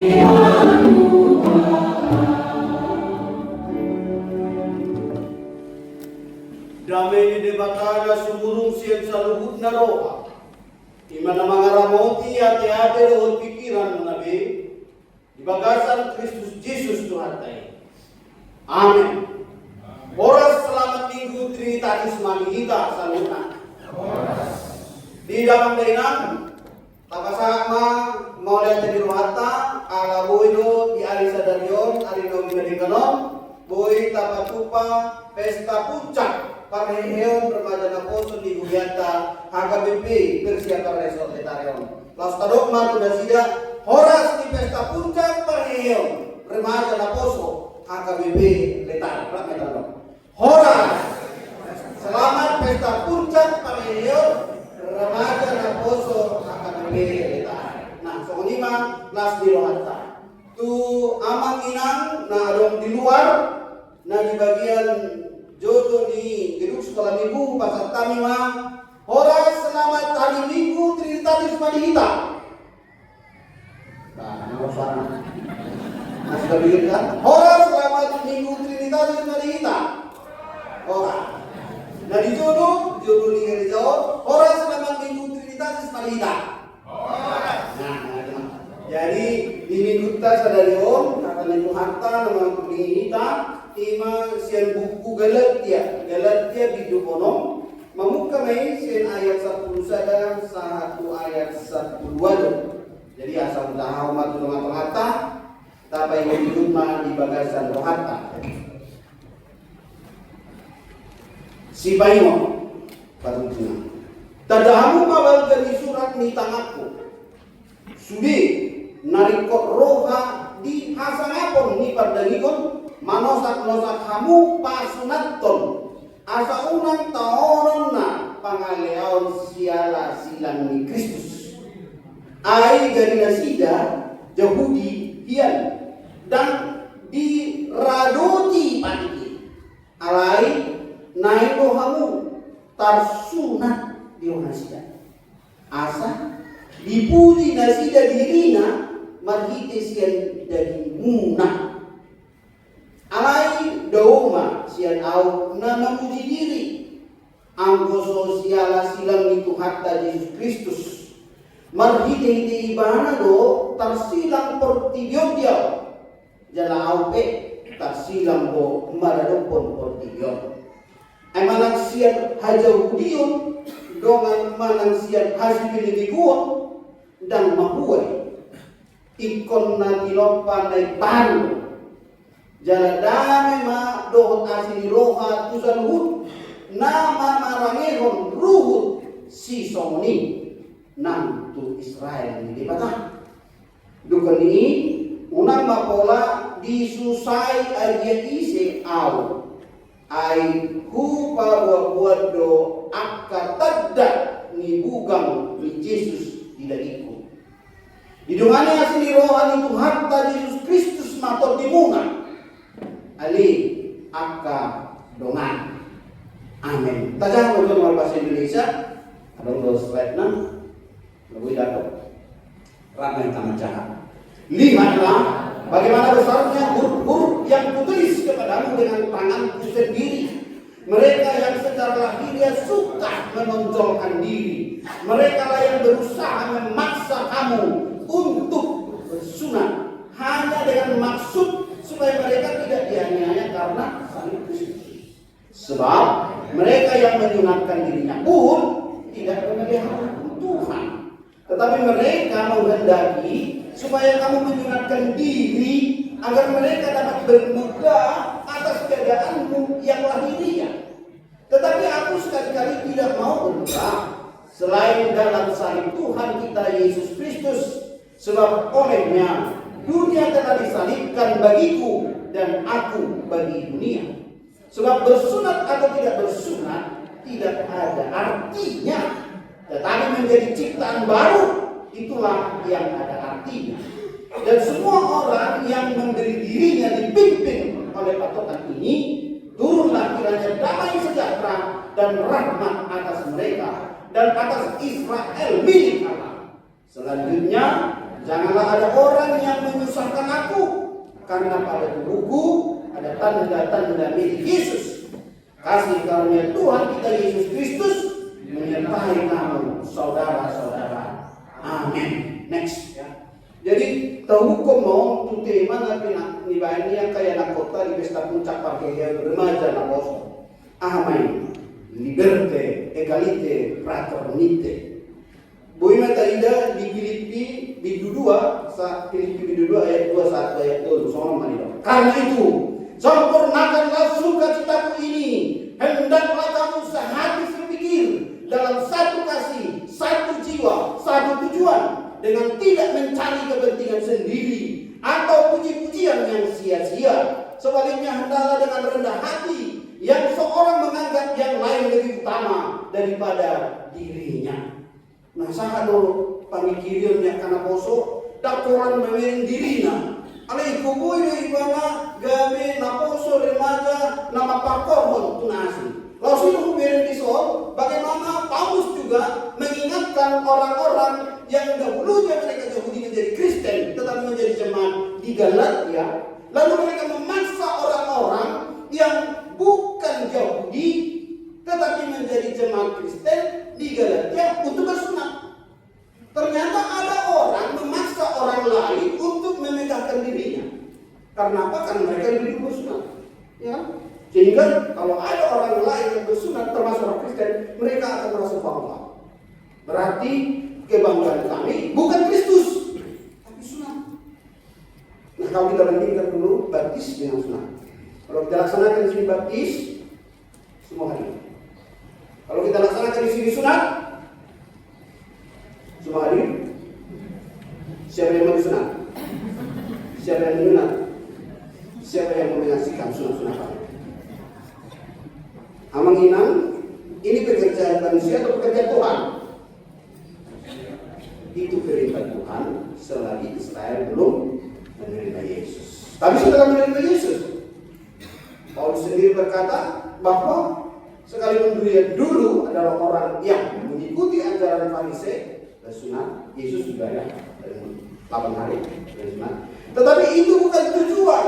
Damai di bakala sumurung siyan sa lubot na roha. Ima na mga ramoti ate-ate rohot pikiran mo nabi. Ibagasan Kristus Jesus Tuhan tayo. Amen. Oras selamat minggu Trinitatis Manihita sa luna. Di dalam dainang tapasama maulay tadi rohata ala boyno di ari sadarion ari no minadikanon boy tapatupa pesta puncak Parheon remaja na poso di Gubianta HKBP persiapan resort letarion. Las tadok matu dasida horas di pesta puncak Parheon remaja na poso HKBP letarion. Horas selamat pesta puncak Parheon remaja na poso HKBP letarion. Nah, so lima las di rohata. Tu amang inang na adong di luar na di bagian jodoh di gedung sekolah minggu pasar Tamima. Horas selamat hari minggu Trinitatis Manihita. Nah, nomor sana. Nah, sudah bikin kan? Horas selamat minggu Trinitatis Manihita. Horas. Nah, di jodoh di gereja. Horas selamat minggu Trinitatis Manihita. Horas. Nah, jadi di minggu kita sadari om kata itu harta nama Manihita. Ima sian buku Galatia bidu konom mamuka mai sian ayat 10 sadang satu ayat 12. Jadi asal tahu matu dengan rohata tapai hidup ma di bagasan rohata. Si paimo patutnya. Tadahamu mawal dari surat ni tanganku. Sudi narikot roha di hasangapon ni pardangikon manosak-nosak hamu pasunaton asa unang taonon na pangaleaon siala silang ni Kristus ai garina sida Yahudi hian dan di radoti paniki alai naiko hamu tarsunat di sida asa dipuji nasida dirina marhite sian dari munah alai dauma sian au na memuji diri anggo sosiala silang itu hatta Yesus Kristus marhite ibana do tarsilang portidion dia jala au pe tarsilang bo maradopon portidion emanak sian hajaudion dongan manang sian hasipilibiguon dan mahuai ikon na tilopan na panu jala dame ma dohot asini roha tusan hut nama marangehon ruhut si somoni nam tu Israel ni dipatah dukan ini unang mapola disusai aja ise au ai hupa buat do akka tadda ni bugang ni Yesus dilariku hidungannya asini roha itu hatta Yesus Kristus matot dimunga ali akka dongan. Amin. Tajang untuk bahasa Indonesia. Ada slide nan. Lebih dapat. Ramai tangan jahat. Lihatlah bagaimana besarnya huruf-huruf yang kutulis kepadamu dengan tanganku sendiri. Mereka yang secara lahiriah suka menonjolkan diri. Mereka lah yang berusaha memaksa kamu untuk bersunat hanya dengan maksud supaya mereka tidak dianiaya karena salib Kristus. Sebab mereka yang menyunatkan dirinya pun tidak memelihara Tuhan. Tetapi mereka menghendaki supaya kamu menyunatkan diri agar mereka dapat bermegah atas keadaanmu yang lahiriah. Tetapi aku sekali-kali tidak mau bermegah selain dalam salib Tuhan kita Yesus Kristus. Sebab olehnya dunia telah disalibkan bagiku dan aku bagi dunia. Sebab bersunat atau tidak bersunat tidak ada artinya, tetapi menjadi ciptaan baru itulah yang ada artinya. Dan semua orang yang memberi dirinya dipimpin oleh patokan ini, turunlah kiranya damai sejahtera dan rahmat atas mereka dan atas Israel milik Allah. Selanjutnya, janganlah ada orang yang menyusahkan Karena pada tubuhku ada tanda-tanda milik Yesus. Kasih karunia Tuhan kita Yesus Kristus menyertai kamu, saudara-saudara. Amin. Next. Ya. Jadi tahu mau tu tema na pinaknibayan niya kaya na kota di pesta puncak parkehya remaja na poso. Amay, liberte, egalite, fraternite. Boy mata ida di Filipi biddu 2 sa Filipi biddu 2 ayat 21 ayat 2 sono manilo. Karena itu sempurnakanlah sukacitaku ini, hendaklah kamu sehati sepikir dalam satu kasih, satu jiwa, satu tujuan, dengan tidak mencari kepentingan sendiri atau puji-pujian yang sia-sia. Sebaliknya hendaklah dengan rendah hati, yang seorang menganggap yang lain lebih utama daripada dirinya. Nah, saka dulu pamikirionnya karena poso, dakoran memerin dirina. Ala ikuboy na ibana game na poso remaja na mapakorhon tunasi. Lalu sino kubirin disol, bagaimana Paulus juga mengingatkan orang-orang yang dahulunya mereka Yahudi menjadi Kristen, tetapi menjadi jemaat di Galatia. Lalu mereka memaksa orang-orang yang bukan Yahudi, tetapi menjadi jemaat Kristen di Galatia untuk bersunat. Ternyata ada orang memaksa orang lain untuk memegahkan dirinya. Karena apa? Karena mereka lebih dulu bersunat. Ya. Sehingga kalau ada orang lain yang bersunat termasuk orang Kristen, mereka akan merasa bangga. Berarti kebanggaan kami bukan Kristus, tapi sunat. Nah, kalau kita bandingkan dulu baptis dengan sunat. Kalau kita laksanakan di sini baptis, semua hari. Kalau kita laksanakan di sini sunat, semua hari. Siapa yang mau disunat? Siapa yang menyunat? Siapa yang menyaksikan sunat-sunatan? Amang inang, ini pekerjaan manusia atau pekerjaan Tuhan? Itu perintah Tuhan selagi Israel belum menerima Yesus. Tapi setelah menerima Yesus, Paulus sendiri berkata bahwa sekalipun dia dulu adalah orang yang mengikuti ajaran Farisi, sunat, Yesus juga ya 8 hari sunat. Tetapi itu bukan tujuan.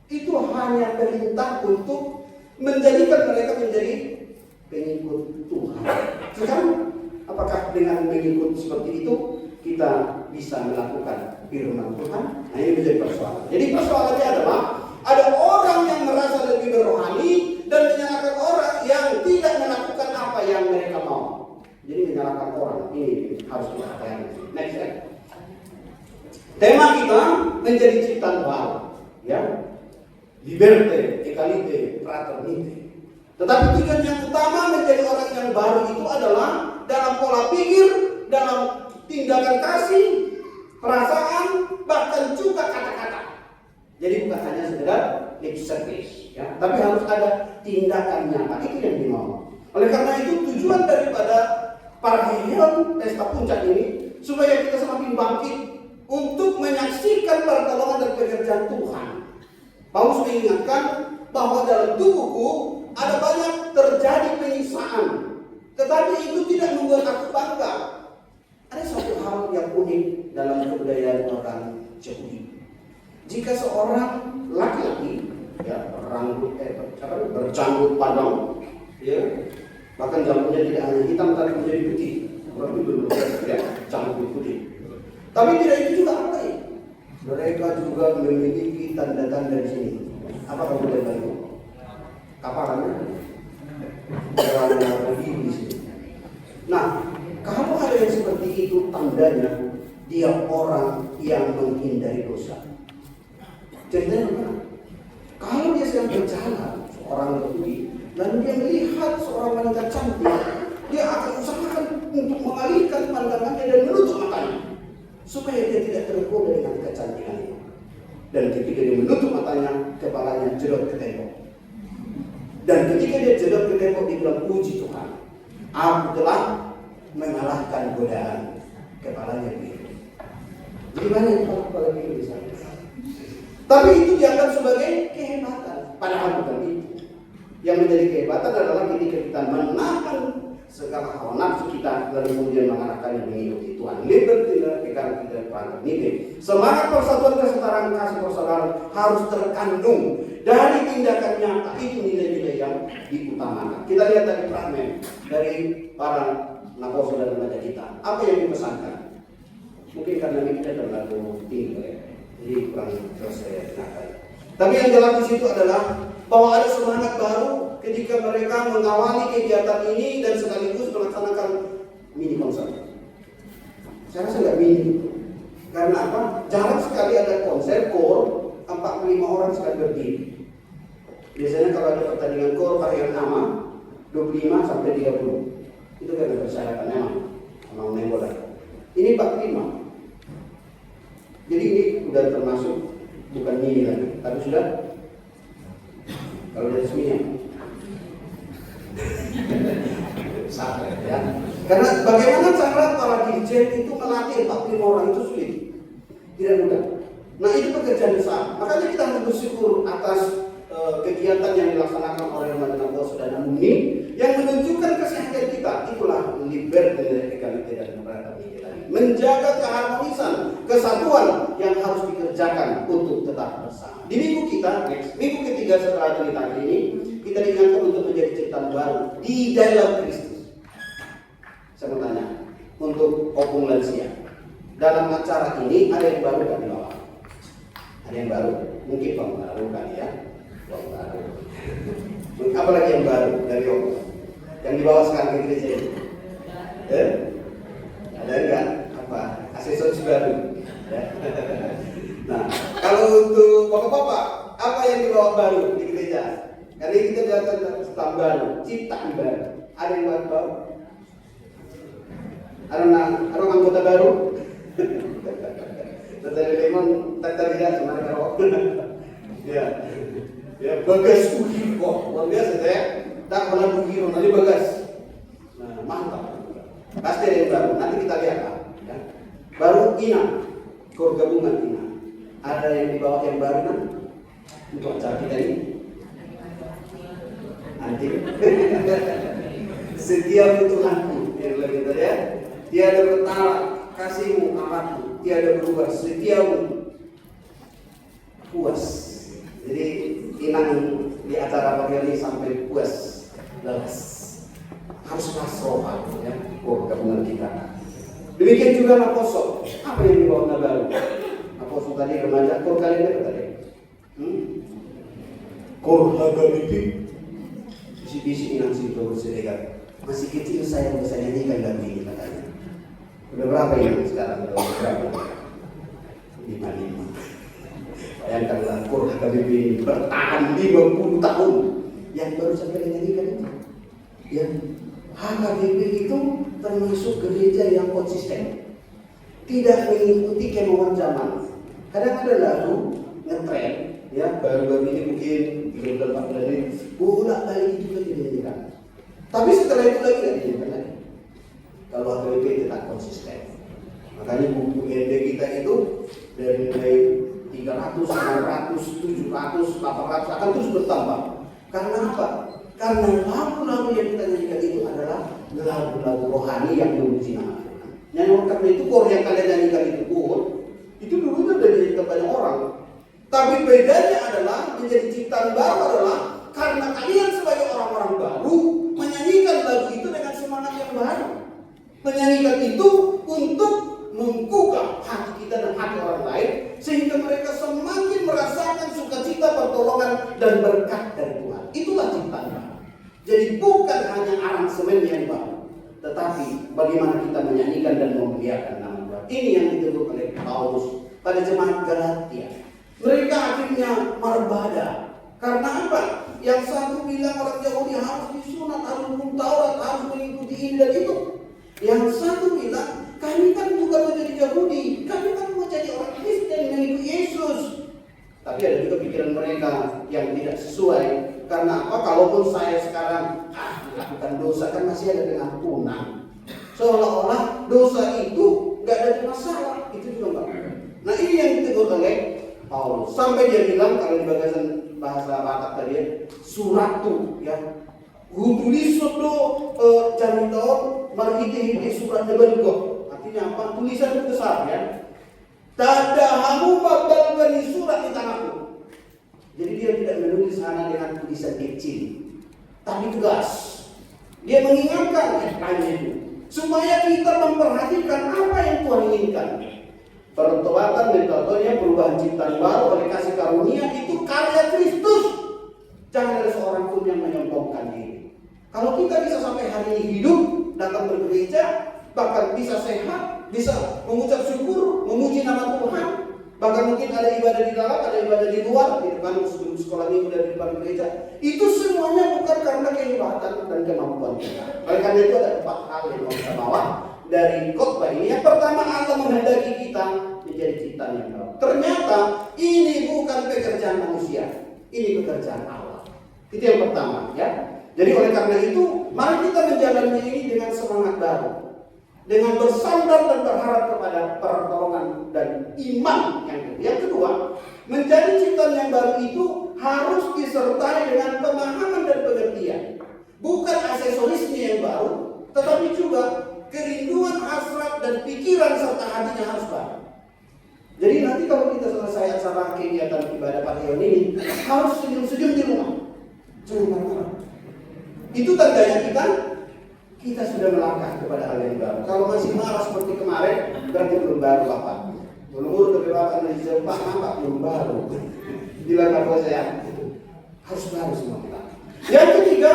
Itu hanya perintah untuk menjadikan mereka menjadi pengikut Tuhan. Sekarang apakah dengan mengikut seperti itu kita bisa melakukan firman Tuhan? Nah, ini menjadi persoalan. Jadi persoalannya adalah ada orang yang merasa lebih berrohani dan menyalahkan orang yang tidak melakukan apa yang mereka mau. Jadi menyalahkan orang ini harus kita katakan. Next ya. Tema kita menjadi ciptaan baru, ya. Liberte, egalite, fraternite. Tetapi tujuan yang utama menjadi orang yang baru itu adalah dalam pola pikir, dalam tindakan kasih, perasaan, bahkan juga kata-kata. Jadi bukan hanya sekedar lip service, ya, tapi harus ada tindakan nyata. Itu yang dimau. Oleh karena itu tujuan daripada Parahelion pesta puncak ini supaya kita semakin bangkit untuk menyaksikan pertolongan dan pekerjaan Tuhan. Paulus mengingatkan bahwa dalam tubuhku ada banyak terjadi penyiksaan, tetapi itu tidak membuat aku bangga. Ada satu hal yang unik dalam kebudayaan orang Yahudi. Jika seorang laki-laki, ya, rambut berjanggut padang, ya, bahkan jambutnya tidak hanya hitam tapi menjadi putih, orang itu ya, janggut putih. Tapi tidak itu juga apa ya? Mereka juga memiliki tanda-tanda di sini. Apa kamu lihat itu? Kaparannya? Warna biru di sini. Nah, kalau ada yang seperti itu tandanya dia orang yang menghindari dosa. Ceritanya bagaimana? Kalau dia sedang berjalan, seorang Yahudi, dan dia melihat seorang wanita cantik, dia akan usahakan untuk mengalihkan pandangannya dan menutup matanya, supaya dia tidak tergoda dengan kecantikan itu. Dan ketika dia menutup matanya, kepalanya jedot ke tembok. Dan ketika dia jedot ke tembok, dia bilang, puji Tuhan, aku telah mengalahkan godaan. Kepalanya biru. Jadi banyak kepala biru di sana. Tapi itu dianggap sebagai kehebatan. Padahal bukan itu. Yang menjadi kehebatan adalah ketika kita menahan segala hawa nafsu kita lalu kemudian mengarahkannya mengikuti Tuhan. Liberty, egality, fraternity. Semangat persatuan kesetaraan kasih persaudara orang harus terkandung dari tindakan nyata. Itu nilai-nilai yang diutamakan. Kita lihat dari fragmen dari para nakoso dan remaja kita. Apa yang dipesankan? Mungkin karena kita terlalu tinggi ya, jadi kurang selesai nakai. Tapi yang jelas di situ adalah bahwa ada semangat baru ketika mereka mengawali kegiatan ini dan sekaligus melaksanakan mini konser. Saya rasa nggak mini, karena apa? Jarang sekali ada konser kor 45 orang sekali berdiri. Biasanya kalau ada pertandingan kor hari yang sama 25 sampai 30. Itu kan persyaratan memang nembol. Ini 45. Jadi ini sudah termasuk bukan mini lagi, tapi sudah kalau resminya salah ya. Karena bagaimana cara para dirjen itu melatih 45 orang itu sulit, tidak mudah. Nah itu pekerjaan besar. Makanya kita harus bersyukur atas kegiatan yang dilaksanakan oleh remaja nakoso dan alumni yang menunjukkan kesehatan kita. Itulah liberté, égalité dan fraternité tadi. Menjaga keharmonisan, kesatuan yang harus dikerjakan untuk tetap bersama. Di minggu kita, minggu ketiga setelah cerita ini, kita diingatkan untuk menjadi ciptaan baru di dalam Kristus. Saya mau tanya, untuk opung lansia, dalam acara ini ada yang baru kan di bawah? Ada yang baru? Mungkin Bang baru kan ya? Bang baru. Apa lagi yang baru dari opung? Yang dibawa sekarang ke gereja ini? Ada enggak? Apa? Aksesoris baru? Ya. Nah, kalau untuk bapak-bapak, apa yang dibawa baru di gereja? Karena kita bilang setahun baru, ciptaan baru. Ada yang baru? Ada anggota baru? Tadi lemon tak terlihat cuma kalau ya, ya bagas ugi kok luar biasa ya. Tak pernah ugi nanti bagas. Nah mantap. Pasti ada yang baru. Nanti kita lihat lah. Ya. Baru Ina, kor gabungan Ina. Ada yang dibawa yang baru kan? Untuk acara kita ini. Nanti. Setiap Tuhanku yang lebih tadi ya. Tiada bertala kasihmu amatmu, tiada berubah setiamu puas. Jadi inang di acara pagi ini sampai puas, lelas. Harus pasrah ya, gabungan kita. Demikian juga nakoso. Apa yang dibawa baru? Nakoso tadi remaja, kor kalian apa tadi? Kor harga bibi. Bisi-bisi inang situ bersedekat. Masih kecil saya bisa nyanyikan lagu ini katanya. Udah berapa ini sekarang? Udah berapa? 55. Bayangkanlah Kur HKBP ini bertahan 50 tahun. Yang baru sampai nyanyikan itu. Ya, HKBP itu termasuk gereja yang konsisten. Tidak mengikuti kemauan zaman. Kadang ada lagu ngetren, ya baru-baru ini mungkin 3 bulan 4 bulan ini bolak-balik juga dinyanyikan. Tapi setelah itu lagi tidak dinyanyikan lagi. Kalau HKBP tetap konsisten. Makanya buku ND kita itu dari mulai 300, 900, 700, 800 akan terus bertambah. Karena apa? Karena lagu-lagu yang kita nyanyikan itu adalah lagu-lagu rohani yang memuji nama Tuhan. Yang karena itu kor yang kalian nyanyikan itu dulunya sudah dinyanyikan banyak orang. Tapi bedanya adalah menjadi ciptaan baru adalah karena kalian sebagai orang-orang baru menyanyikan lagu itu dengan semangat yang baru. Menyanyikan itu untuk menggugah hati kita dan hati orang lain sehingga mereka semakin merasakan sukacita, pertolongan dan berkat dari Tuhan. Itulah ciptaan baru. Jadi bukan hanya aransemen yang baru, tetapi bagaimana kita menyanyikan dan memuliakan nama Tuhan. Ini yang ditegur oleh Paulus pada jemaat Galatia. Mereka akhirnya berbeda. Karena apa? Yang satu bilang orang Yahudi harus disunat, harus hukum Taurat, harus mengikuti ini dan itu. Yang satu bilang, kami kan bukan menjadi Yahudi, kami kan mau jadi orang Kristen mengikuti Yesus. Tapi ada juga pikiran mereka yang tidak sesuai. Karena apa? Kalaupun saya sekarang melakukan dosa kan masih ada pengampunan. Seolah-olah dosa itu nggak ada masalah. Itu juga enggak. Nah ini yang ditegur oleh Paulus. Sampai dia bilang kalau di bagasan bahasa Batak tadi suratu ya. Tulisan do janitau marhiti surat nebenko. Artinya apa? Tulisan itu besar ya. Tadahamu babal bani surat di tanganku. menulis sana dengan tulisan kecil, tapi tegas. Dia mengingatkan headline itu supaya kita memperhatikan apa yang Tuhan inginkan. Pertobatan, metodenya, perubahan ciptaan baru oleh kasih karunia itu karya Kristus. Jangan ada seorang pun yang menyombongkan diri. Kalau kita bisa sampai hari ini hidup, datang bergereja, bahkan bisa sehat, bisa mengucap syukur, memuji nama Tuhan, bahkan mungkin ada ibadah di dalam, ada ibadah di luar, di depan sekolah minggu dan di depan gereja. Itu semuanya bukan karena kehebatan dan kemampuan kita. Oleh karena itu ada 4 hal yang mau kita bawa dari khotbah ini. Yang pertama, Allah menghendaki kita menjadi ciptaan yang baru. Ternyata ini bukan pekerjaan manusia, ini pekerjaan Allah. Itu yang pertama, ya. Jadi oleh karena itu, mari kita menjalani ini dengan semangat baru, dengan bersandar dan berharap kepada pertolongan dan iman yang kedua. Yang kedua, menjadi ciptaan yang baru itu harus disertai dengan pemahaman dan pengertian. Bukan aksesorisnya yang baru, tetapi juga kerinduan, hasrat, dan pikiran serta hatinya harus baru. Jadi nanti kalau kita selesai acara kegiatan ibadah Patreon ini, harus senyum-senyum di rumah. Jangan marah-marah. Itu tandanya kita sudah melangkah kepada hal yang baru. Kalau masih marah seperti kemarin, berarti belum baru Bapak. Belum urut kebebasan dari Jepang, nampak belum baru. Bilang apa saya? Harus baru semua kita. Yang ketiga,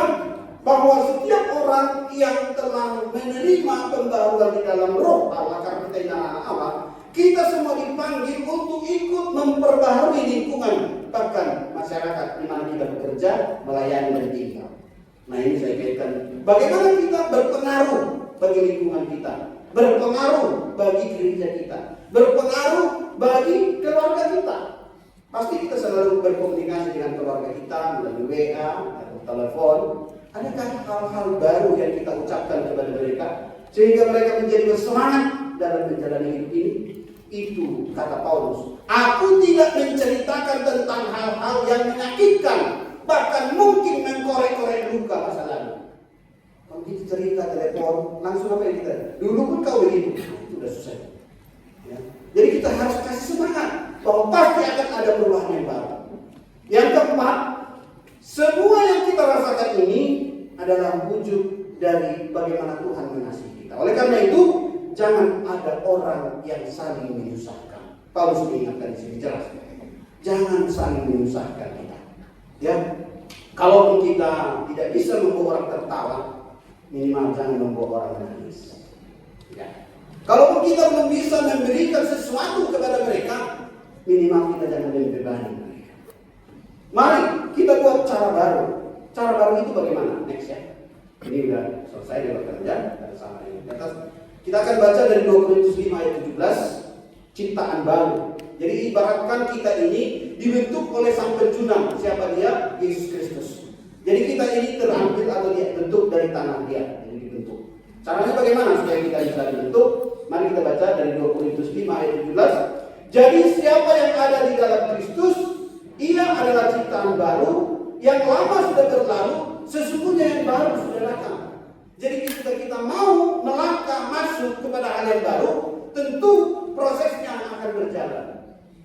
bahwa setiap orang yang telah menerima pembaruan di dalam roh Allah, karena kita ini anak Allah, kita semua dipanggil untuk ikut memperbaharui lingkungan, bahkan masyarakat di mana kita bekerja, melayani dan tinggal. Nah ini saya kaitkan, bagaimana kita berpengaruh bagi lingkungan kita, berpengaruh bagi gereja kita, berpengaruh bagi keluarga kita. Pasti kita selalu berkomunikasi dengan keluarga kita melalui WA atau telepon. Adakah hal-hal baru yang kita ucapkan kepada mereka sehingga mereka menjadi bersemangat dalam menjalani hidup ini? Itu kata Paulus, aku tidak menceritakan tentang hal-hal yang menyakitkan, bahkan mungkin mengkorek-korek luka masa lalu. Kalau kita cerita telepon, langsung apa yang kita? Dulu pun kau begitu, itu sudah selesai. Ya. Jadi kita harus kasih semangat bahwa pasti akan ada perubahan yang baru. Yang keempat, semua yang kita rasakan ini adalah wujud dari bagaimana Tuhan mengasihi kita. Oleh karena itu, jangan ada orang yang saling menyusahkan. Paulus mengingatkan di sini jelas. Jangan saling menyusahkan kita. Ya, kalaupun kita tidak bisa membuat orang tertawa, minimal jangan membuat orang menangis. Ya. Kalaupun kita belum bisa memberikan sesuatu kepada mereka, minimal kita jangan membebani mereka. Mari kita buat cara baru. Cara baru itu bagaimana? Next ya. Ini sudah selesai di kerja dan sama ini. Kita akan baca dari 2 Korintus 5 ayat 17, ciptaan baru. Jadi ibaratkan kita ini dibentuk oleh sang pencunang. Siapa dia? Yesus Kristus. Jadi kita ini terambil atau dibentuk dari tanah dia. Jadi dibentuk. Caranya bagaimana supaya kita bisa dibentuk? Mari kita baca dari 2 Korintus 5 ayat 17. Jadi siapa yang ada di dalam Kristus, ia adalah ciptaan baru, yang lama sudah berlalu, sesungguhnya yang baru sudah datang. Jadi ketika kita mau melangkah masuk kepada hal yang baru, tentu prosesnya akan berjalan.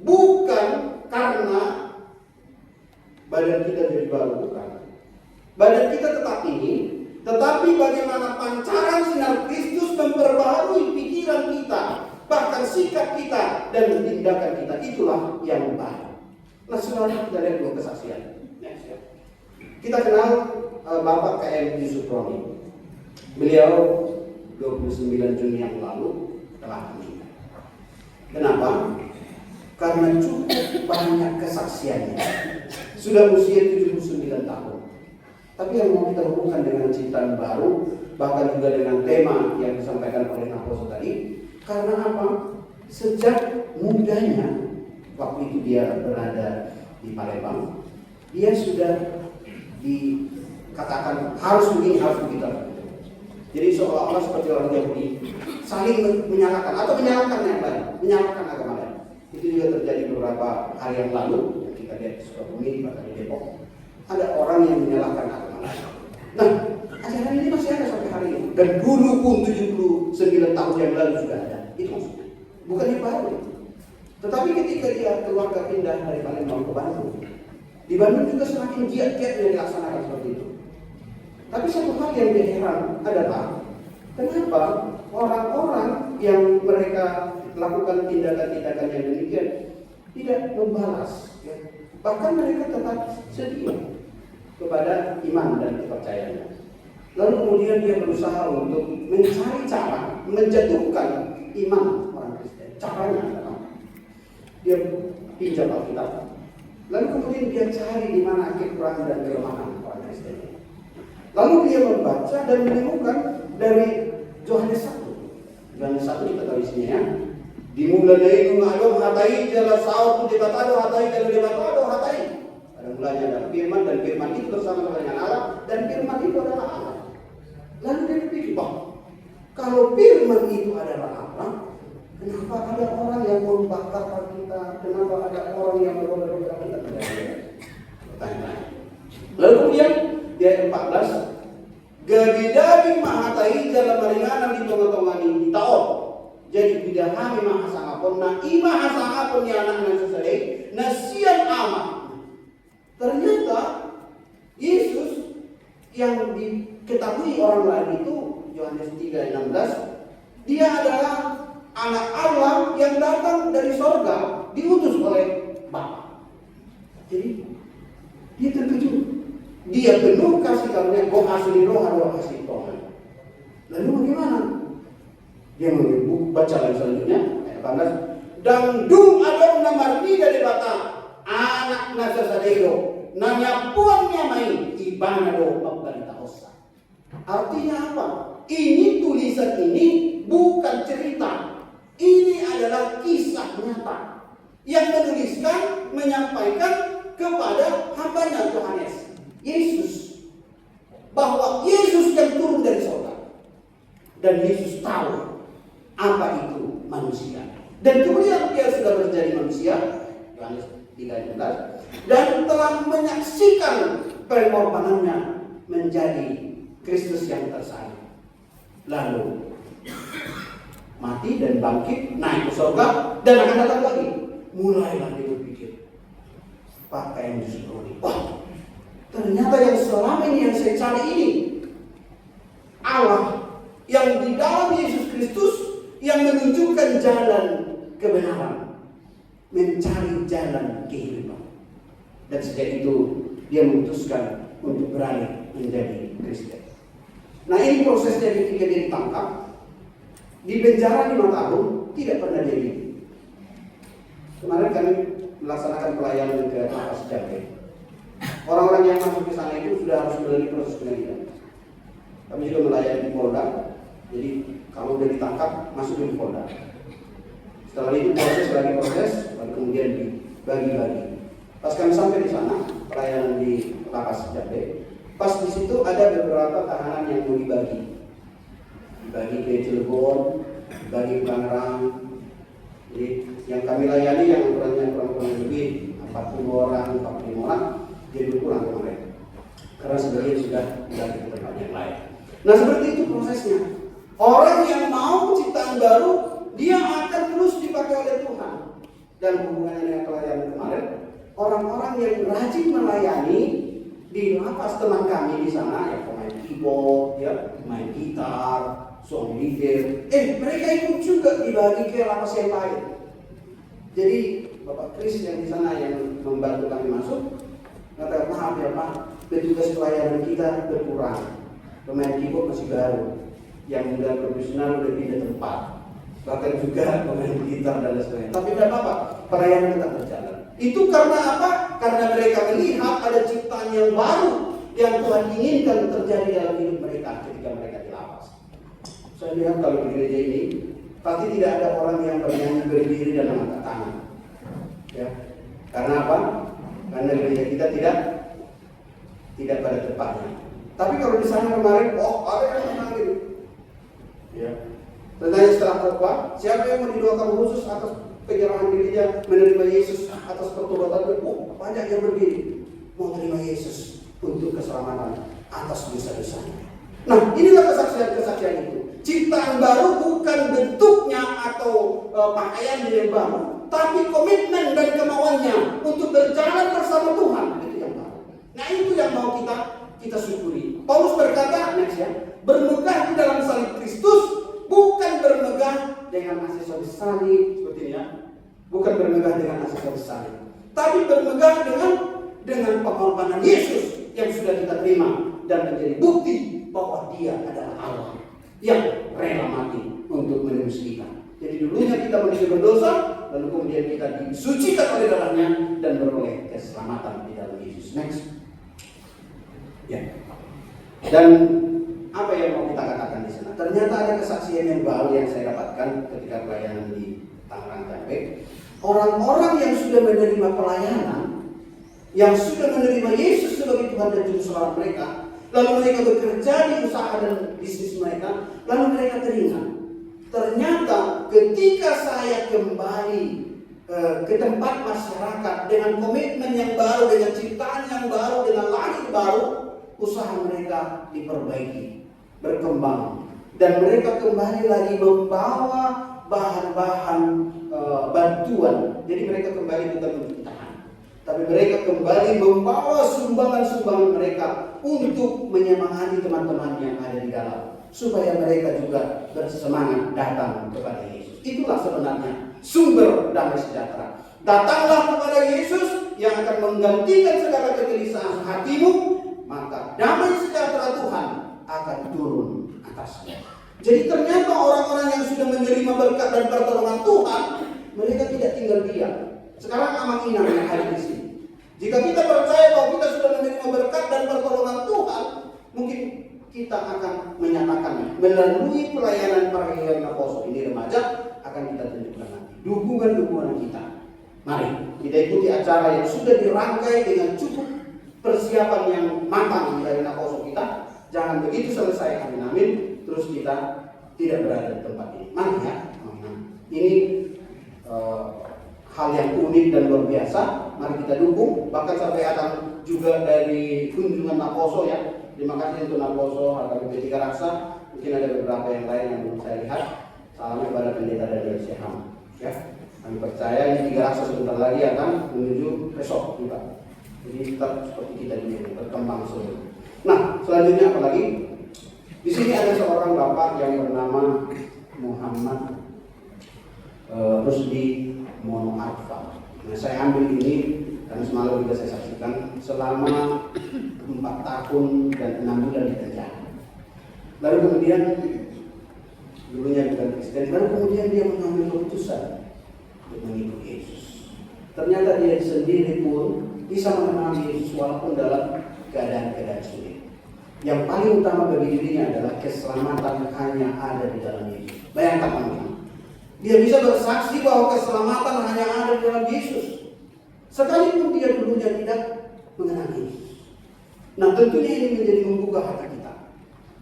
Bukan karena badan kita jadi baru, bukan. Badan kita tetap ini, tetapi bagaimana pancaran sinar Kristus memperbaharui pikiran kita, bahkan sikap kita dan tindakan kita, itulah yang baru. Nah sebenarnya kita lihat 2 kesaksian. Kita kenal Bapak KM Suproni. Beliau 29 Juni yang lalu telah meninggal. Kenapa? Karena cukup banyak kesaksiannya. Sudah usia 79 tahun. Tapi yang mau kita hubungkan dengan ciptaan baru, bahkan juga dengan tema yang disampaikan oleh Naposo tadi. Karena apa? Sejak mudanya, waktu itu dia berada di Palembang, dia sudah dikatakan harus begini, harus begitu. Jadi seolah-olah seperti orang Yahudi saling menyalahkan atau menyalahkan yang lain, menyalahkan agama lain. Itu juga terjadi beberapa hari yang lalu yang kita lihat di Sukabumi, bahkan di Depok. Ada orang yang menyalahkan agama lain. Nah, ajaran ini masih ada sampai hari ini. Dan dulu pun 79 tahun yang lalu sudah ada. Itu maksudnya. Bukan yang baru itu. Tetapi ketika dia keluarga pindah dari Palembang ke Bandung, Di Bandung juga semakin giat-giatnya dilaksanakan seperti itu. Tapi satu hal yang dia heran adalah kenapa orang-orang yang mereka lakukan tindakan-tindakan yang demikian tidak membalas, ya. Bahkan mereka tetap setia kepada iman dan kepercayaannya. Lalu kemudian dia berusaha untuk mencari cara menjatuhkan iman orang Kristen. Caranya adalah dia pinjam Alkitab. Lalu kemudian dia cari di mana kekurangan dan kelemahan orang Kristen. Lalu dia membaca dan menemukan dari Yohanes 1. Yohanes 1 kita tahu isinya, ya. Dimulai mengadom hatai jala saut debatado hatai jala debatado hatai. Pada mulanya ada firman dan firman itu bersama dengan Allah dan firman itu adalah Allah. Lalu dia berpikir, kalau firman itu adalah Allah, kenapa ada orang yang membakar kita? Kenapa ada orang yang berdoa kita? Pertanyaan. Lalu kemudian di ayat 14, Gabidabi mahatai dalam maringanan di tengah-tengah ini taon. Jadi bidahami mahasangapon na imahasangapon ni anak ng sasalay na siyan amat. Ternyata Yesus yang diketahui orang lain itu Yohanes 3:16, dia adalah anak Allah yang datang dari sorga, diutus oleh Bapa. Jadi dia terkejut. Dia penuh kasih karunia, asli roh kasih Tuhan. Lalu bagaimana? Dia baca lagi selanjutnya ayat 18. Dangdung adong namarni dari bata anak nasa sadero nanyapuannya main ibanado pagbalita osa. Artinya apa? Ini tulisan ini bukan cerita. Ini adalah kisah nyata yang menuliskan, menyampaikan kepada hambanya Yohanes, Yesus, bahwa Yesus yang turun dari surga. Dan Yesus tahu apa itu manusia. Dan kemudian dia sudah menjadi manusia, Yohanes 3:16, dan telah menyaksikan pengorbanannya menjadi Kristus yang tersalib. Lalu mati dan bangkit, naik ke surga dan akan datang lagi. Mulailah dia berpikir, pakai Yesus ini. Wah, ternyata yang selama ini yang saya cari ini Allah yang di dalam Yesus Kristus yang menunjukkan jalan kebenaran, mencari jalan kehidupan. Dan sejak itu dia memutuskan untuk beralih menjadi Kristen. Nah, ini prosesnya ketika dia ditangkap, di penjara 5 tahun, tidak pernah dia bikin. Kemarin kami melaksanakan pelayanan ke Lapas Jambe. Orang-orang yang masuk ke sana itu sudah harus melalui proses pengadilan. Kami juga melayani di Polda. Jadi kalau sudah ditangkap, masuk di Polda. Setelah itu proses, lalu kemudian dibagi-bagi. Pas kami sampai di sana, pelayanan di Lapas Jambe, pas di situ ada beberapa tahanan yang mau dibagi ke Cilegon, dibagi ke Tangerang. Jadi yang kami layani yang ukurannya kurang lebih 40 orang, 45 orang, jadi berkurang kemarin. Karena sebagian sudah dibagi ke tempat yang lain. Nah, seperti itu prosesnya. Orang yang mau ciptaan baru, dia akan terus dipakai oleh Tuhan. Dan hubungannya dengan pelayanan kemarin, orang-orang yang rajin melayani di lapas teman kami di sana, ya pemain keyboard, ya main gitar, song leader, mereka ikut juga dibagi ke lapas yang lain. Jadi Bapak Kris yang di sana yang membantu kami masuk, kata maaf ya Pak, petugas pelayanan kita berkurang. Pemain keyboard masih baru, yang sudah profesional udah pindah tempat, bahkan juga pemain gitar dan lain sebagainya. Tapi tidak apa-apa, pelayanan tetap berjalan. Itu karena apa? Karena mereka melihat ada ciptaan yang baru yang Tuhan inginkan terjadi dalam hidup mereka ketika mereka di lapas. Saya lihat kalau di gereja ini pasti tidak ada orang yang bernyanyi berdiri dan angkat tangan. Ya. Karena apa? Karena gereja kita tidak pada tempatnya. Tapi kalau di sana kemarin, ada yang menangis. Ya. Tentang setelah khotbah, siapa yang mau didoakan khusus atas penyerahan dirinya menerima Yesus atas pertobatan? Banyak yang berdiri mau terima Yesus untuk keselamatan atas dosa-dosanya. Nah, inilah kesaksian-kesaksian itu. Ciptaan baru bukan bentuknya atau pakaian yang baru, tapi komitmen dan kemauannya untuk berjalan bersama Tuhan. Itu mau kita syukuri. Paulus berkata, next ya, bermegah di dalam salib Kristus, bukan bermegah dengan aksesoris salib seperti ini ya. Bukan bermegah dengan aksesoris salib, tapi bermegah dengan pengorbanan Yesus yang sudah kita terima dan menjadi bukti bahwa Dia adalah Allah yang rela mati untuk menebus kita. Jadi dulunya kita masih berdosa, lalu kemudian kita disucikan oleh darahnya dan beroleh keselamatan di dalam Yesus. Next. Ya. Dan apa yang mau kita katakan di sana? Ternyata ada kesaksian yang baru yang saya dapatkan ketika pelayanan di Tangerang Cikampek. Orang-orang yang sudah menerima pelayanan, yang sudah menerima Yesus sebagai Tuhan dan Juru Selamat mereka, lalu mereka bekerja di usaha dan bisnis mereka, lalu mereka teringat. Ternyata ketika saya kembali ke tempat masyarakat dengan komitmen yang baru, dengan ciptaan yang baru, dengan langit baru, usaha mereka diperbaiki, berkembang, dan mereka kembali lagi membawa bahan-bahan bantuan. Jadi mereka kembali bukan untuk tahan, tapi mereka kembali membawa sumbangan-sumbangan mereka untuk menyemangati teman-teman yang ada di dalam, supaya mereka juga bersemangat datang kepada Yesus. Itulah sebenarnya sumber damai sejahtera. Datanglah kepada Yesus yang akan menggantikan segala kegelisahan hatimu, maka damai sejahtera Tuhan akan turun atasnya. Jadi ternyata orang-orang yang sudah menerima berkat dan pertolongan Tuhan, mereka tidak tinggal diam. Sekarang amat inang yang hadir di sini. Jika kita percaya bahwa kita sudah menerima berkat dan pertolongan Tuhan, mungkin kita akan menyatakannya melalui pelayanan Parahyangan Apostle ini remaja, akan kita tunjukkan nanti dukungan-dukungan kita. Mari kita ikuti acara yang sudah dirangkai dengan cukup persiapan yang matang dari Apostle kita. Jangan begitu selesai amin terus kita tidak berada di tempat ini. Mari ya, ini hal yang unik dan luar biasa. Mari kita dukung. Bahkan sampai ada juga dari kunjungan Naposo ya. Terima kasih untuk Naposo, HKBP 3 Raksa. Mungkin ada beberapa yang lain yang belum saya lihat. Salam kepada pendeta dari Syeham. Ya, kami percaya ini 3 Raksa sebentar lagi akan menuju besok juga. Jadi tetap seperti kita ini berkembang terus. Nah, selanjutnya apa lagi? Di sini ada seorang bapak yang bernama Muhammad Rusdi Monoarfa. Nah, saya ambil ini karena semalam juga saya saksikan selama 4 tahun dan 6 bulan di penjara. Lalu kemudian dulunya bukan Kristen, lalu kemudian dia mengambil keputusan untuk mengikuti Yesus. Ternyata dia sendiri pun bisa mengenal Yesus walaupun dalam keadaan-keadaan sulit. Yang paling utama bagi dirinya adalah keselamatan hanya ada di dalam Yesus. Bayangkan teman-teman, dia bisa bersaksi bahwa keselamatan hanya ada di dalam Yesus, sekalipun dia dulunya tidak mengenal Yesus. Nah, tentunya ini menjadi membuka hati kita.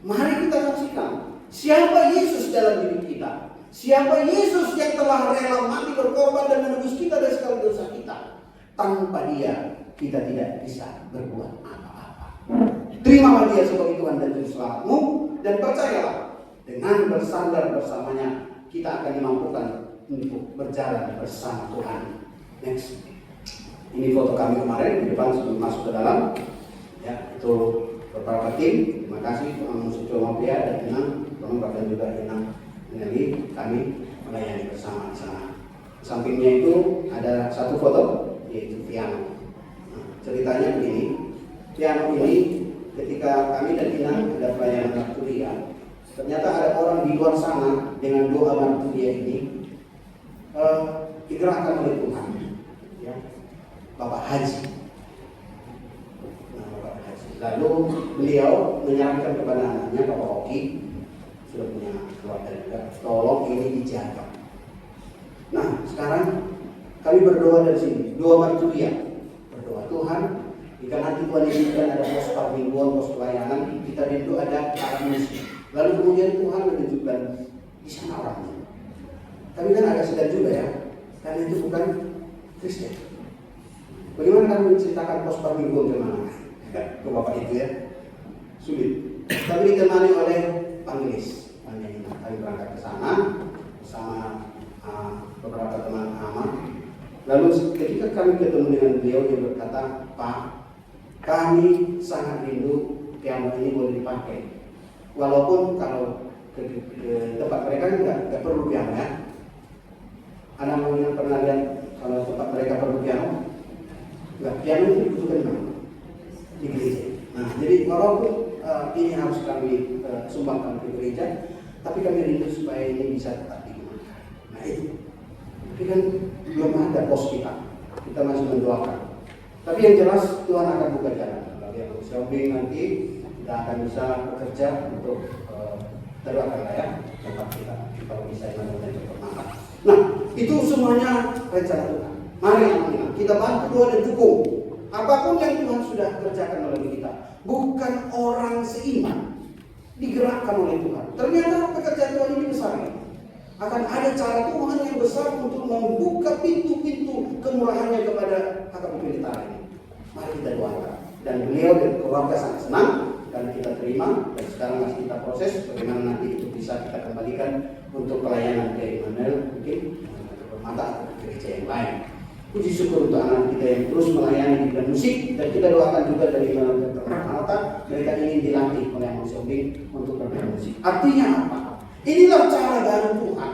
Mari kita saksikan siapa Yesus dalam hidup kita. Siapa Yesus yang telah rela mati berkorban dan menebus kita dari segala dosa kita. Tanpa Dia, kita tidak bisa berbuat apa-apa. Terimalah Dia sebagai Tuhan dan Juru Selamatmu, dan percayalah dengan bersandar bersamanya kita akan dimampukan untuk berjalan bersama Tuhan. Next. Ini foto kami kemarin di depan sebelum masuk ke dalam. Ya, itu beberapa tim. Terima kasih Tuhan Musuh Mafia dan Inang, Tuhan bahkan juga Inang Nelly, kami melayani bersama di sana. Sampingnya itu ada satu foto, yaitu piano. Nah, ceritanya begini, piano ini ketika kami dan Inang ada pelayanan waktu kuliah, ternyata ada orang di luar sana dengan doa bantu dia ini digerakkan oleh Tuhan, ya, Bapak Haji. Nah, Bapak Haji. Lalu beliau menyarankan kepada anaknya, Bapak Oki, sudah punya keluarga juga, tolong ini dijaga. Nah, sekarang kami berdoa dari sini, doa marturia, berdoa Tuhan, jika nanti Tuhan izinkan ada pos mingguan, pos pelayanan, kita rindu ada alat musik. Lalu kemudian Tuhan menunjukkan di sana orangnya. Tapi kan agak segan juga ya, karena itu bukan Kristen. Bagaimana kami menceritakan pos mingguan ke mana? Ke Bapak itu ya, sulit. Tapi ditemani oleh Pangelis. Kami berangkat ke sana bersama beberapa teman amat. Lalu ketika kami ketemu dengan beliau, dia berkata, Pak, Kami sangat rindu piano ini boleh dipakai. Walaupun kalau ke tempat mereka nggak perlu piano ya. Anak yang pernah lihat kalau tempat mereka perlu piano? Nggak, piano itu dibutuhkan di gereja. Nah, jadi walaupun ini harus kami sumbangkan ke gereja, tapi kami rindu supaya ini bisa tetap digunakan. Nah itu. Tapi kan belum ada pos kita masih mendoakan. Tapi yang jelas Tuhan akan buka jalan. Bagi yang shopping nanti kita akan bisa bekerja untuk terdoakan ya tempat kita kalau bisa yang bermanfaat. Nah itu semuanya rencana Tuhan. Mari anak-anak kita bantu Tuhan dan dukung apapun yang Tuhan sudah kerjakan oleh kita. Bukan orang seiman digerakkan oleh Tuhan. Ternyata pekerjaan Tuhan ini besar ya. Akan ada cara Tuhan yang besar untuk membuka pintu-pintu kemurahannya kepada HKBP Litara ini. Mari kita doakan. Dan beliau dan keluarga sangat senang karena kita terima dan sekarang masih kita proses bagaimana nanti itu bisa kita kembalikan untuk pelayanan ke Immanuel mungkin ke Permata atau ke gereja yang lain. Puji syukur untuk anak kita yang terus melayani di bidang musik dan kita doakan juga dari Immanuel ke Permata mereka ingin dilatih oleh Amal Shopping untuk bermain musik. Artinya apa? Inilah cara baru Tuhan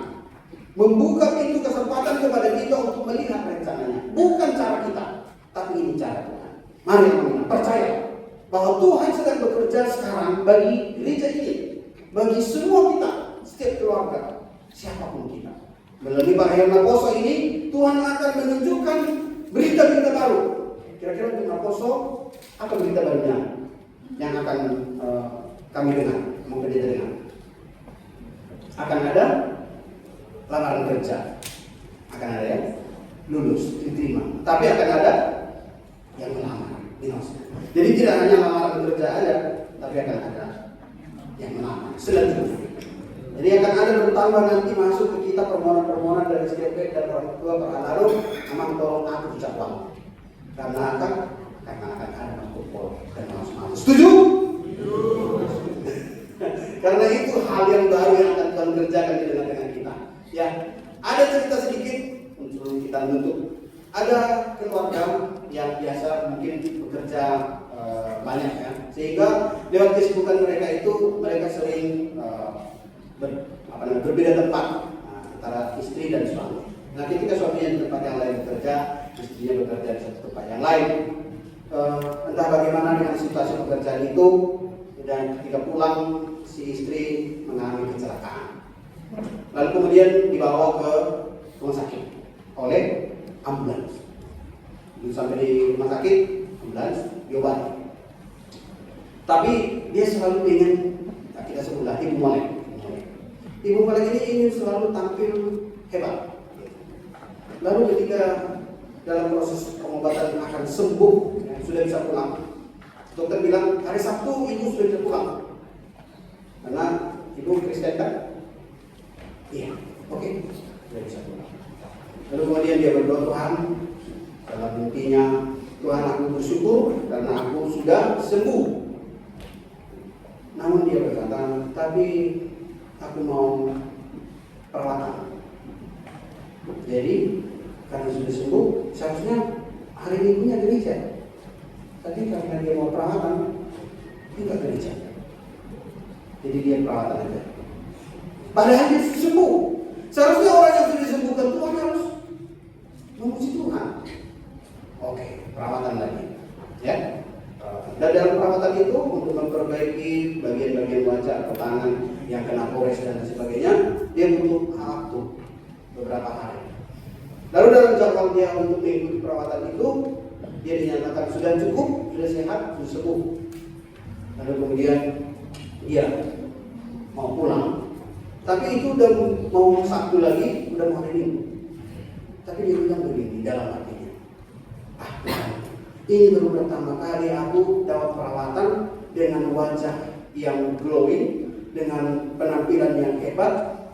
membuka pintu kesempatan kepada kita untuk melihat rencananya. Bukan cara kita, tapi ini cara Tuhan. Mari teman-teman percaya bahwa Tuhan sedang bekerja sekarang bagi gereja ini, bagi semua kita, setiap keluarga, siapapun kita. Melalui Pak Naposo ini, Tuhan akan menunjukkan berita-berita baru. Kira-kira untuk Naposo, apa berita barunya yang akan kami dengar, mungkin kita dengar? Akan ada lamaran kerja, akan ada ya lulus diterima, tapi akan ada yang melamar. Jadi tidak hanya lamaran kerja aja, tapi akan ada yang melamar selanjutnya. Jadi akan ada bertambah nanti masuk ke kita permohonan-permohonan dari STP dan orang tua berhalau, memang tolong aku jawab karena akan ada masuk pol dan masuk. Setuju? Karena itu hal yang baru yang akan Tuhan kerjakan di tengah-tengah kita. Ya, ada cerita sedikit untuk kita menutup. Ada keluarga yang biasa mungkin bekerja banyak ya, sehingga lewat kesibukan mereka itu mereka sering berbeda tempat antara istri dan suami. Nah, ketika suaminya di tempat yang lain bekerja, istrinya bekerja di satu tempat yang lain. Entah bagaimana dengan situasi pekerjaan itu, dan ketika pulang si istri mengalami kecelakaan. Lalu kemudian dibawa ke rumah sakit oleh ambulans. Sampai di rumah sakit, ambulans diobati. Tapi dia selalu ingin, kita sebutlah Ibu Molek. Ibu Molek ini ingin selalu tampil hebat. Lalu ketika dalam proses pengobatan akan sembuh, sudah bisa pulang, dokter bilang hari Sabtu ibu sudah bisa pulang. Karena ibu Kristen kan? Iya, oke, sudah bisa pulang. Lalu kemudian dia berdoa, Tuhan, dalam mimpinya, Tuhan aku bersyukur karena aku sudah sembuh. Namun dia berkata, tapi aku mau perawatan. Jadi karena sudah sembuh, seharusnya hari minggunya gereja. Tapi karena dia mau perawatan, dia nggak gereja. Jadi dia perawatan aja. Padahal dia sembuh. Seharusnya orang yang sudah disembuhkan Tuhan harus memuji Tuhan. Oke, perawatan lagi, ya. Dan dalam perawatan itu untuk memperbaiki bagian-bagian wajah atau tangan yang kena pores dan sebagainya, dia butuh waktu beberapa hari. Lalu dalam jadwal dia untuk mengikuti perawatan itu, dia dinyatakan sudah cukup, sudah sehat, sudah sembuh. Lalu kemudian dia mau pulang, tapi itu udah mau Sabtu lagi, udah mau hari Minggu. Tapi dia bilang begini dalam hatinya, ini baru pertama kali aku dapat perawatan dengan wajah yang glowing, dengan penampilan yang hebat.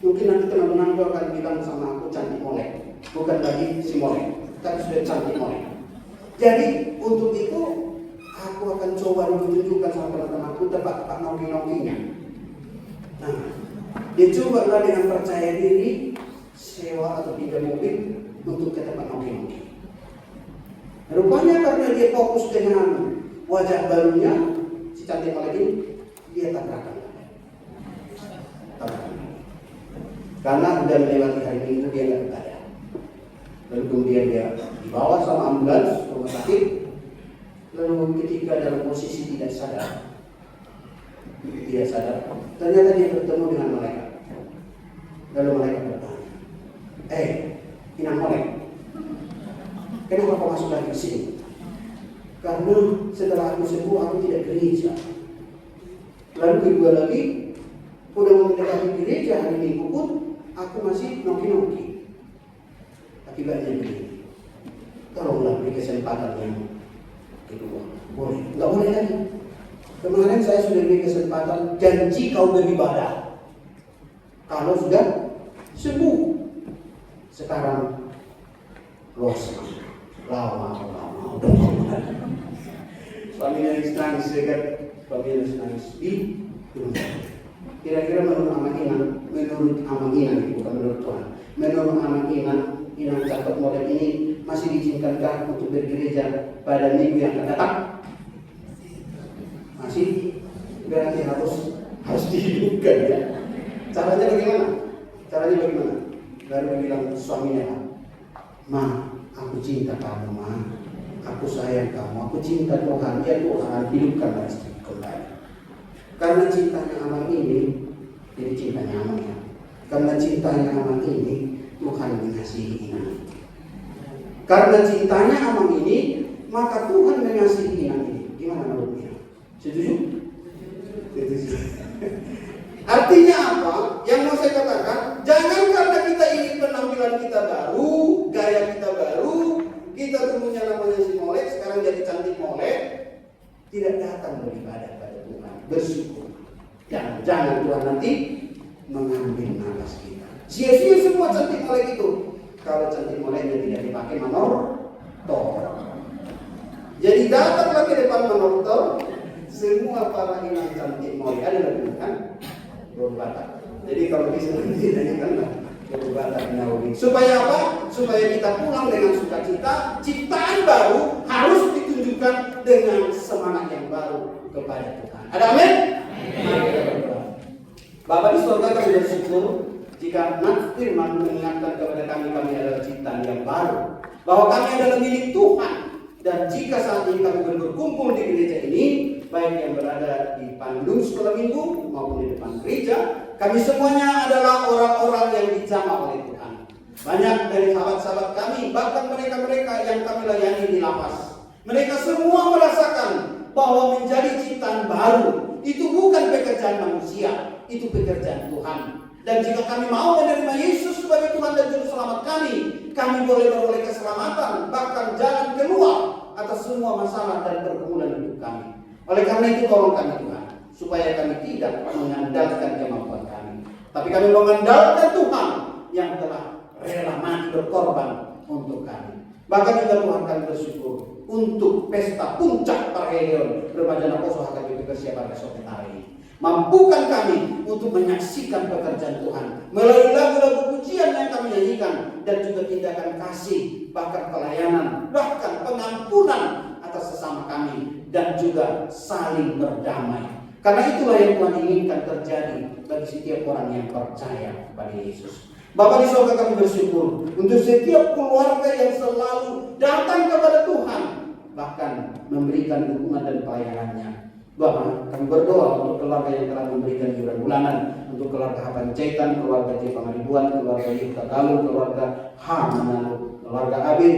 Mungkin nanti teman-teman itu akan bilang sama aku cantik molek, bukan lagi si molek, tapi sudah cantik molek. Jadi untuk itu aku akan coba menunjukkan sama teman-temanku tempat-tempat nongki-nongkinya. Nah, dia cobalah dengan percaya diri sewa atau pinjam mobil untuk ke tempat nongki-nongki. Rupanya karena dia fokus dengan wajah barunya si cantik molek ini dia tabrakan. Karena udah melewati hari Minggu dia nggak beribadah. Lalu kemudian dia dibawa sama ambulans ke rumah sakit. Lalu ketika dalam posisi tidak sadar, ternyata dia bertemu dengan malaikat. Lalu malaikat bertanya, Inang Molek, kenapa kau masuk lagi ke sini? Karena setelah aku sembuh aku tidak gereja. Lalu kedua lagi, udah mau mendekati gereja hari Minggu pun aku masih noki-noki. Akibatnya begini, tolonglah beri kesempatan yang kedua. Boleh? Nggak boleh lagi. Kemarin saya sudah beri kesempatan, janji kau beribadah kalau sudah sembuh. Sekarang los lama. Suami nangis, suami nangis di rumah. Kira-kira menurut Amang Inan, bukan menurut Tuhan. Menurut Amang Inan cakep model ini masih diizinkankah untuk bergereja pada minggu yang akan datang? Masih, berarti harus dihidupkan ya. Caranya bagaimana? Lalu bilang suaminya, Ma, aku cinta kamu, Ma. Aku sayang kamu, aku cinta Tuhan. Ya Tuhan, hidupkanlah istriku kembali. Karena cintanya Amang ini, jadi cintanya Amang ya. Karena cintanya Amang ini, Tuhan mengasihi Inang. Karena cintanya Amang ini, maka Tuhan mengasihi Inang ini. Gimana menurutnya? Setuju? Setuju. Artinya apa? Yang mau saya katakan, jangan karena kita ingin penampilan kita baru, gaya kita baru, kita dulunya namanya si Molek, sekarang jadi cantik Molek, tidak datang beribadah pada Tuhan, bersyukur. Jangan Tuhan nanti mengambil nafas kita. Sia-sia semua cantik Molek itu. Kalau cantik Moleknya tidak dipakai manortor. Jadi datanglah ke depan manortor, semua para inang cantik Molek ada lagi kan? Berbata. Jadi kalau bisa ditanyakanlah berbata Naudi. Supaya apa? Supaya kita pulang dengan sukacita. Ciptaan baru harus ditunjukkan dengan semangat yang baru kepada Tuhan. Ada amin? Bapak di surga kami bersyukur jika firman mengingatkan kepada kami adalah ciptaan yang baru, bahwa kami adalah milik Tuhan. Dan jika saat ini kami berkumpul di gereja ini, baik yang berada di panggung sekolah minggu maupun di depan gereja, kami semuanya adalah orang-orang yang dijamah oleh Tuhan. Banyak dari sahabat-sahabat kami, bahkan mereka-mereka yang kami layani di lapas, mereka semua merasakan bahwa menjadi ciptaan baru itu bukan pekerjaan manusia, itu pekerjaan Tuhan. Dan jika kami mau menerima Yesus sebagai Tuhan dan Juru Selamat kami boleh beroleh keselamatan, bahkan jalan keluar atas semua masalah dan pergumulan hidup kami. Oleh karena itu tolong kami Tuhan, supaya kami tidak mengandalkan kemampuan kami, tapi kami mengandalkan Tuhan yang telah rela mati berkorban untuk kami. Bahkan juga Tuhan kami bersyukur untuk pesta puncak perayaan remaja Naposo HKBP Persiapan Besok hari ini. Mampukan kami untuk menyaksikan pekerjaan Tuhan melalui lagu-lagu pujian yang kami nyanyikan, dan juga tindakan kasih, bahkan pelayanan, bahkan pengampunan atas sesama kami, dan juga saling berdamai. Karena itulah yang Tuhan inginkan terjadi bagi setiap orang yang percaya pada Yesus. Bapak di surga kami bersyukur untuk setiap keluarga yang selalu datang kepada Tuhan, bahkan memberikan dukungan dan pelayanannya. Bapak, kami berdoa untuk keluarga yang telah memberikan iuran bulanan, untuk keluarga Hapan Caitan, keluarga J. Pangaribuan, keluarga Yudha Galuh, keluarga H. Manado, keluarga Abid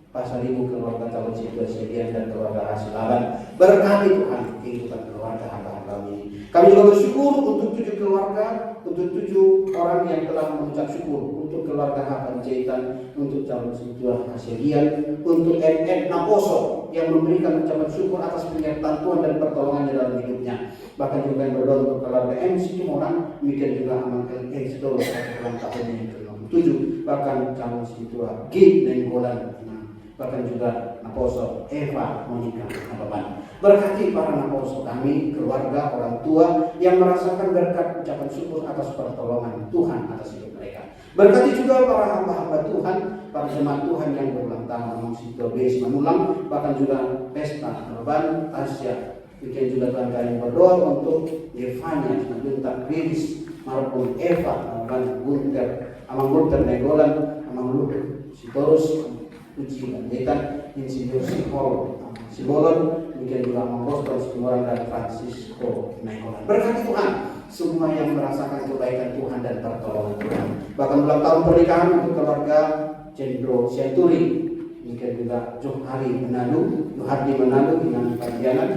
Pasaribu, keluarga calon situasi dan keluarga hasil Laban. Berkati Tuhan kehidupan keluarga hamba-hamba ini. Kami juga bersyukur untuk 7 keluarga, untuk 7 orang yang telah mengucap syukur, untuk keluarga Hapan Jaitan, untuk calon situasi Hasilian, untuk NN Naposo yang memberikan ucapan syukur atas penyertaan Tuhan dan pertolongannya dalam hidupnya. Bahkan juga yang berdoa untuk keluarga MC Timorang, demikian juga Amang Sedolo ulang tahun yang ke-67, bahkan calon situasi G. Nenggolan, bahkan juga Naposo Eva Monika Nababan. Berkati para Naposo kami, keluarga, orang tua yang merasakan berkat ucapan syukur atas pertolongan Tuhan atas hidup mereka. Berkati juga para hamba-hamba Tuhan para jemaat Tuhan yang berulang tahun, memang situ base manulang, bahkan juga pesta Korban Tasya. Bikin juga Tuhan kami berdoa untuk Evanya, Junta Kriris, maupun Eva, Amang Gunter Negolan, Amang Luhut, Sitorus, Uji Landetan, Insinyur Sibolon, bikin juga Amang Boston, Sumuran dan Francisco Negolan. Berkati Tuhan semua yang merasakan kebaikan Tuhan dan pertolongan Tuhan. Bahkan ulang tahun pernikahan untuk keluarga Cendro Sianturi, bikin juga Johari Menalu, Yohardi Menalu dengan Padianan,